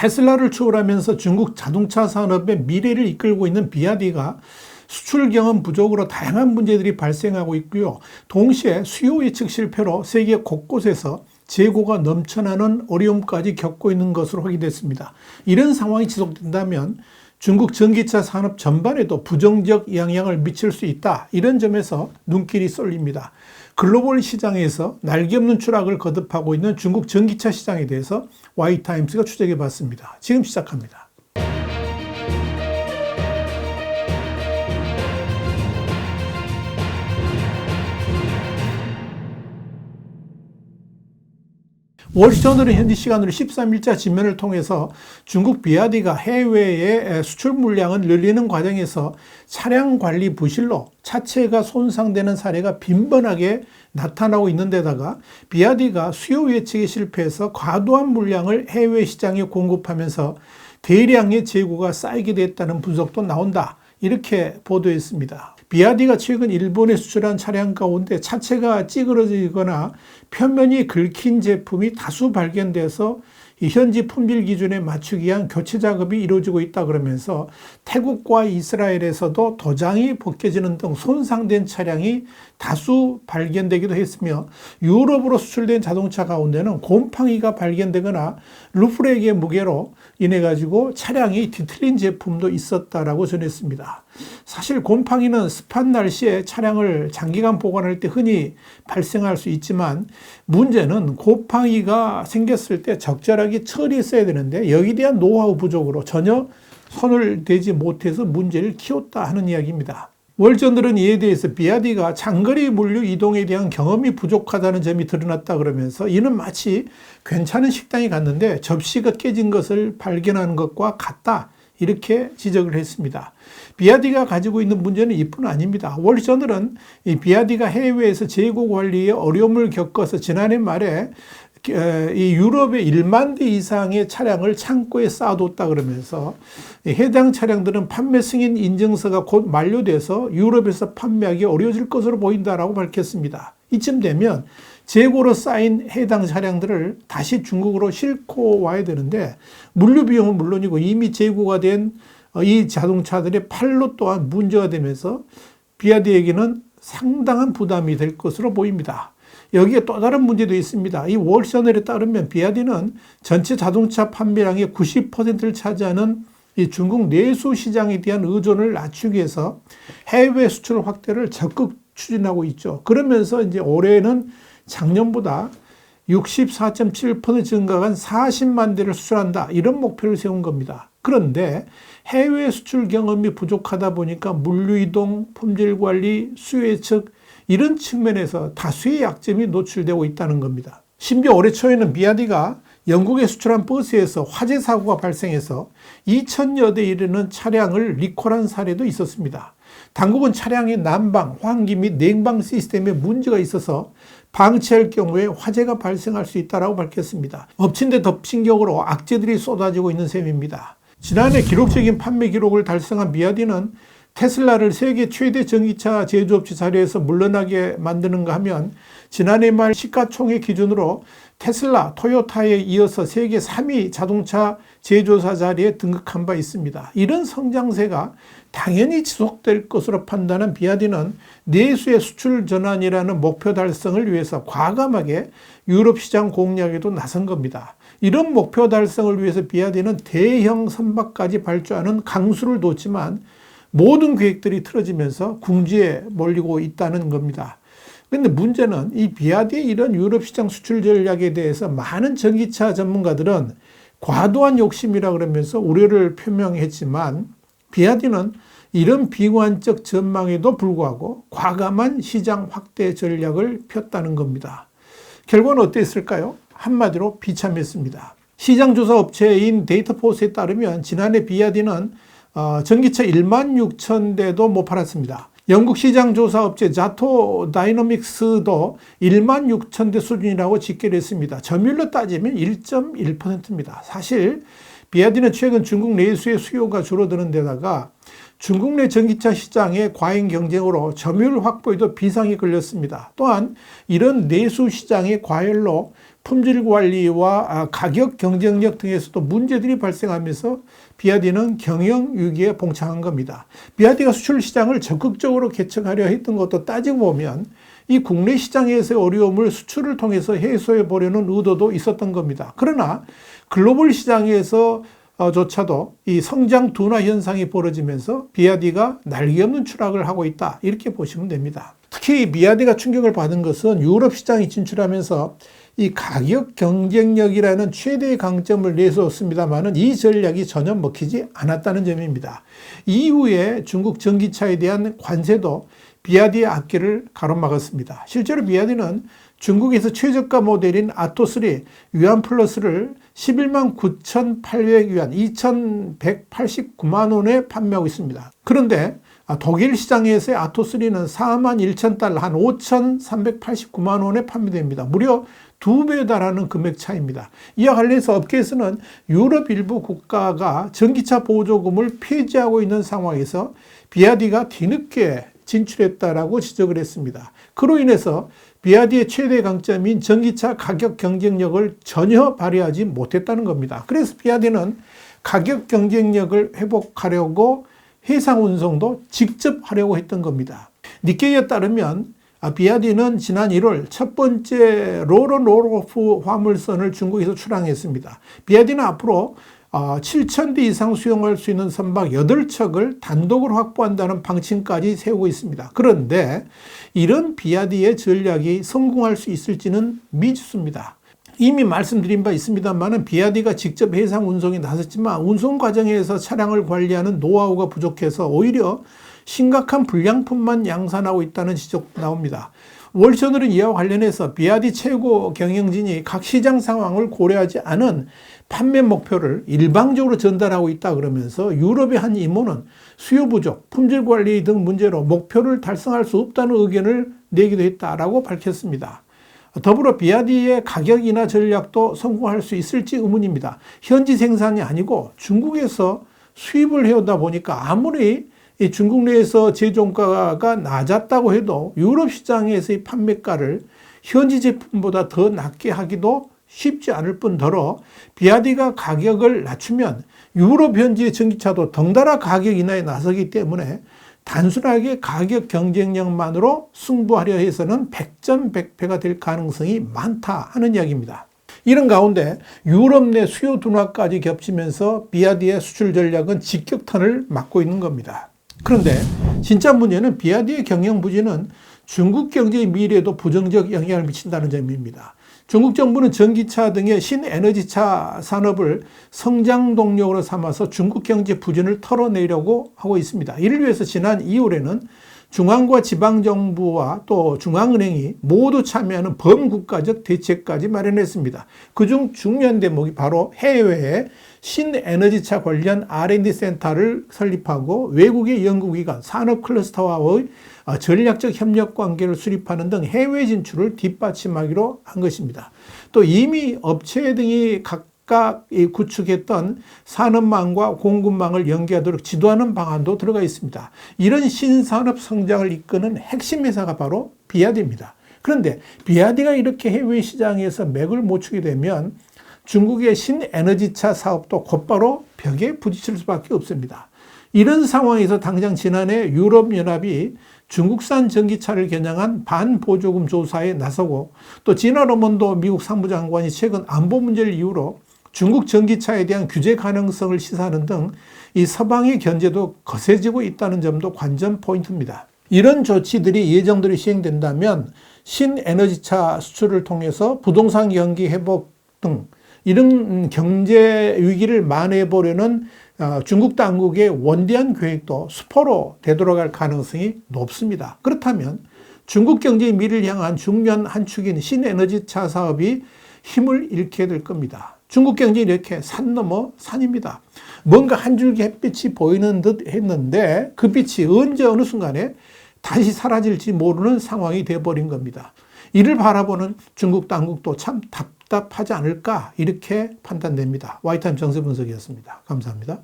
테슬라를 추월하면서 중국 자동차 산업의 미래를 이끌고 있는 비아디가 수출 경험 부족으로 다양한 문제들이 발생하고 있고요. 동시에 수요 예측 실패로 세계 곳곳에서 재고가 넘쳐나는 어려움까지 겪고 있는 것으로 확인됐습니다. 이런 상황이 지속된다면 중국 전기차 산업 전반에도 부정적 영향을 미칠 수 있다. 이런 점에서 눈길이 쏠립니다. 글로벌 시장에서 날개 없는 추락을 거듭하고 있는 중국 전기차 시장에 대해서 Y타임스가 추적해 봤습니다. 지금 시작합니다. 월스트리트저널은 현지 시간으로 13일자 지면을 통해서 중국 비아디가 해외에 수출 물량을 늘리는 과정에서 차량 관리 부실로 차체가 손상되는 사례가 빈번하게 나타나고 있는 데다가 비아디가 수요 예측에 실패해서 과도한 물량을 해외 시장에 공급하면서 대량의 재고가 쌓이게 됐다는 분석도 나온다. 이렇게 보도했습니다. 비아디가 최근 일본에 수출한 차량 가운데 차체가 찌그러지거나 표면이 긁힌 제품이 다수 발견돼서 이 현지 품질 기준에 맞추기 위한 교체 작업이 이루어지고 있다 그러면서 태국과 이스라엘에서도 도장이 벗겨지는 등 손상된 차량이 다수 발견되기도 했으며 유럽으로 수출된 자동차 가운데는 곰팡이가 발견되거나 루프렉의 무게로 인해 가지고 차량이 뒤틀린 제품도 있었다라고 전했습니다. 사실 곰팡이는 습한 날씨에 차량을 장기간 보관할 때 흔히 발생할 수 있지만 문제는 곰팡이가 생겼을 때 적절하게 처리했어야 되는데 여기에 대한 노하우 부족으로 전혀 손을 대지 못해서 문제를 키웠다 하는 이야기입니다. 월전들은 이에 대해서 비아디가 장거리 물류 이동에 대한 경험이 부족하다는 점이 드러났다 그러면서 이는 마치 괜찮은 식당에 갔는데 접시가 깨진 것을 발견하는 것과 같다. 이렇게 지적을 했습니다. 비아디가 가지고 있는 문제는 이뿐 아닙니다. 월저널은 이 비아디가 해외에서 재고 관리에 어려움을 겪어서 지난해 말에 이 유럽의 1만 대 이상의 차량을 창고에 쌓아뒀다 그러면서 해당 차량들은 판매 승인 인증서가 곧 만료돼서 유럽에서 판매하기 어려워질 것으로 보인다라고 밝혔습니다. 이쯤 되면 재고로 쌓인 해당 차량들을 다시 중국으로 싣고 와야 되는데 물류 비용은 물론이고 이미 재고가 된 이 자동차들의 판로 또한 문제가 되면서 비아디에게는 상당한 부담이 될 것으로 보입니다. 여기에 또 다른 문제도 있습니다. 이 월셔널에 따르면 비아디는 전체 자동차 판매량의 90%를 차지하는 이 중국 내수 시장에 대한 의존을 낮추기 위해서 해외 수출 확대를 적극 추진하고 있죠. 그러면서 이제 올해는 작년보다 64.7% 증가한 40만 대를 수출한다. 이런 목표를 세운 겁니다. 그런데 해외 수출 경험이 부족하다 보니까 물류이동, 품질관리, 수요 예측 이런 측면에서 다수의 약점이 노출되고 있다는 겁니다. 심지어 올해 초에는 비아디가 영국에 수출한 버스에서 화재 사고가 발생해서 2,000여 대 이르는 차량을 리콜한 사례도 있었습니다. 당국은 차량의 난방, 환기 및 냉방 시스템에 문제가 있어서 방치할 경우에 화재가 발생할 수 있다고 밝혔습니다. 엎친 데 덮친 격으로 악재들이 쏟아지고 있는 셈입니다. 지난해 기록적인 판매 기록을 달성한 비아디는 테슬라를 세계 최대 전기차 제조업체 자리에서 물러나게 만드는가 하면 지난해 말 시가총액 기준으로 테슬라, 토요타에 이어서 세계 3위 자동차 제조사 자리에 등극한 바 있습니다. 이런 성장세가 당연히 지속될 것으로 판단한 비아디는 내수의 수출 전환이라는 목표 달성을 위해서 과감하게 유럽 시장 공략에도 나선 겁니다. 이런 목표 달성을 위해서 비아디는 대형 선박까지 발주하는 강수를 뒀지만 모든 계획들이 틀어지면서 궁지에 몰리고 있다는 겁니다. 그런데 문제는 이 비아디의 이런 유럽 시장 수출 전략에 대해서 많은 전기차 전문가들은 과도한 욕심이라 그러면서 우려를 표명했지만 비아디는 이런 비관적 전망에도 불구하고 과감한 시장 확대 전략을 폈다는 겁니다. 결과는 어땠을까요? 한마디로 비참했습니다. 시장조사 업체인 데이터포스에 따르면 지난해 비아디는 전기차 1만 6천 대도 못 팔았습니다. 영국 시장조사 업체 자토 다이너믹스도 1만 6천 대 수준이라고 집계를 했습니다. 점유율로 따지면 1.1%입니다. 사실 비아디는 최근 중국 내수의 수요가 줄어드는 데다가 중국 내 전기차 시장의 과잉 경쟁으로 점유율 확보에도 비상이 걸렸습니다. 또한 이런 내수 시장의 과열로 품질 관리와 가격 경쟁력 등에서도 문제들이 발생하면서 비아디는 경영 위기에 봉착한 겁니다. 비아디가 수출 시장을 적극적으로 개척하려 했던 것도 따지고 보면 이 국내 시장에서의 어려움을 수출을 통해서 해소해 보려는 의도도 있었던 겁니다. 그러나 글로벌 시장에서 조차도 이 성장 둔화 현상이 벌어지면서 비아디가 날개 없는 추락을 하고 있다, 이렇게 보시면 됩니다. 특히 비아디가 충격을 받은 것은 유럽 시장에 진출하면서 이 가격 경쟁력이라는 최대의 강점을 내세웠습니다만은 이 전략이 전혀 먹히지 않았다는 점입니다. 이후에 중국 전기차에 대한 관세도 비아디의 앞길을 가로막았습니다. 실제로 비아디는 중국에서 최저가 모델인 아토3 유안 플러스를 11만 9,800위안 2,189만 원에 판매하고 있습니다. 그런데 독일 시장에서의 아토3는 4만 1천 달러 한 5,389만 원에 판매됩니다. 무려 2배에 달하는 금액 차이입니다. 이와 관련해서 업계에서는 유럽 일부 국가가 전기차 보조금을 폐지하고 있는 상황에서 비아디가 뒤늦게 진출했다라고 지적을 했습니다. 그로 인해서 비아디의 최대 강점인 전기차 가격 경쟁력을 전혀 발휘하지 못했다는 겁니다. 그래서 비아디는 가격 경쟁력을 회복하려고 해상 운송도 직접 하려고 했던 겁니다. 니케이에 따르면 비아디는 지난 1월 첫 번째 로로노로프 화물선을 중국에서 출항했습니다. 비아디는 앞으로 7,000대 이상 수용할 수 있는 선박 8척을 단독으로 확보한다는 방침까지 세우고 있습니다. 그런데 이런 비아디의 전략이 성공할 수 있을지는 미지수입니다. 이미 말씀드린 바 있습니다만 비아디가 직접 해상 운송에 나섰지만 운송 과정에서 차량을 관리하는 노하우가 부족해서 오히려 심각한 불량품만 양산하고 있다는 지적도 나옵니다. 월저널은 이와 관련해서 비아디 최고 경영진이 각 시장 상황을 고려하지 않은 판매 목표를 일방적으로 전달하고 있다 그러면서 유럽의 한 임원은 수요 부족, 품질 관리 등 문제로 목표를 달성할 수 없다는 의견을 내기도 했다라고 밝혔습니다. 더불어 비아디의 가격 인하 전략도 성공할 수 있을지 의문입니다. 현지 생산이 아니고 중국에서 수입을 해오다 보니까 아무리 중국 내에서 제종가가 낮았다고 해도 유럽 시장에서의 판매가를 현지 제품보다 더 낮게 하기도 쉽지 않을 뿐더러 비아디가 가격을 낮추면 유럽 현지의 전기차도 덩달아 가격 인하에 나서기 때문에 단순하게 가격 경쟁력만으로 승부하려 해서는 백전백패가 될 가능성이 많다 하는 이야기입니다. 이런 가운데 유럽 내 수요 둔화까지 겹치면서 비아디의 수출 전략은 직격탄을 맞고 있는 겁니다. 그런데 진짜 문제는 비아디의 경영 부진은 중국 경제의 미래에도 부정적 영향을 미친다는 점입니다. 중국 정부는 전기차 등의 신에너지차 산업을 성장 동력으로 삼아서 중국 경제 부진을 털어내려고 하고 있습니다. 이를 위해서 지난 2월에는 중앙과 지방정부와 또 중앙은행이 모두 참여하는 범국가적 대책까지 마련했습니다. 그중 중요한 대목이 바로 해외에 신에너지차 관련 R&D 센터를 설립하고 외국의 연구기관, 산업클러스터와의 전략적 협력 관계를 수립하는 등 해외 진출을 뒷받침하기로 한 것입니다. 또 이미 업체 등이 각각 구축했던 산업망과 공급망을 연계하도록 지도하는 방안도 들어가 있습니다. 이런 신산업 성장을 이끄는 핵심 회사가 바로 비아디입니다. 그런데 비아디가 이렇게 해외 시장에서 맥을 못 추게 되면 중국의 신에너지차 사업도 곧바로 벽에 부딪힐 수밖에 없습니다. 이런 상황에서 당장 지난해 유럽연합이 중국산 전기차를 겨냥한 반보조금 조사에 나서고 또 지나 러먼도 미국 상무장관이 최근 안보 문제를 이유로 중국 전기차에 대한 규제 가능성을 시사하는 등 이 서방의 견제도 거세지고 있다는 점도 관전 포인트입니다. 이런 조치들이 예정대로 시행된다면 신에너지차 수출을 통해서 부동산 경기 회복 등 이런 경제 위기를 만회해보려는 중국 당국의 원대한 계획도 수포로 되돌아갈 가능성이 높습니다. 그렇다면 중국 경제의 미래를 향한 중요한 한 축인 신에너지차 사업이 힘을 잃게 될 겁니다. 중국 경제는 이렇게 산 넘어 산입니다. 뭔가 한 줄기 햇빛이 보이는 듯 했는데 그 빛이 언제 어느 순간에 다시 사라질지 모르는 상황이 되어버린 겁니다. 이를 바라보는 중국 당국도 참 답답하지 않을까 이렇게 판단됩니다. 와이타임 정세 분석이었습니다. 감사합니다.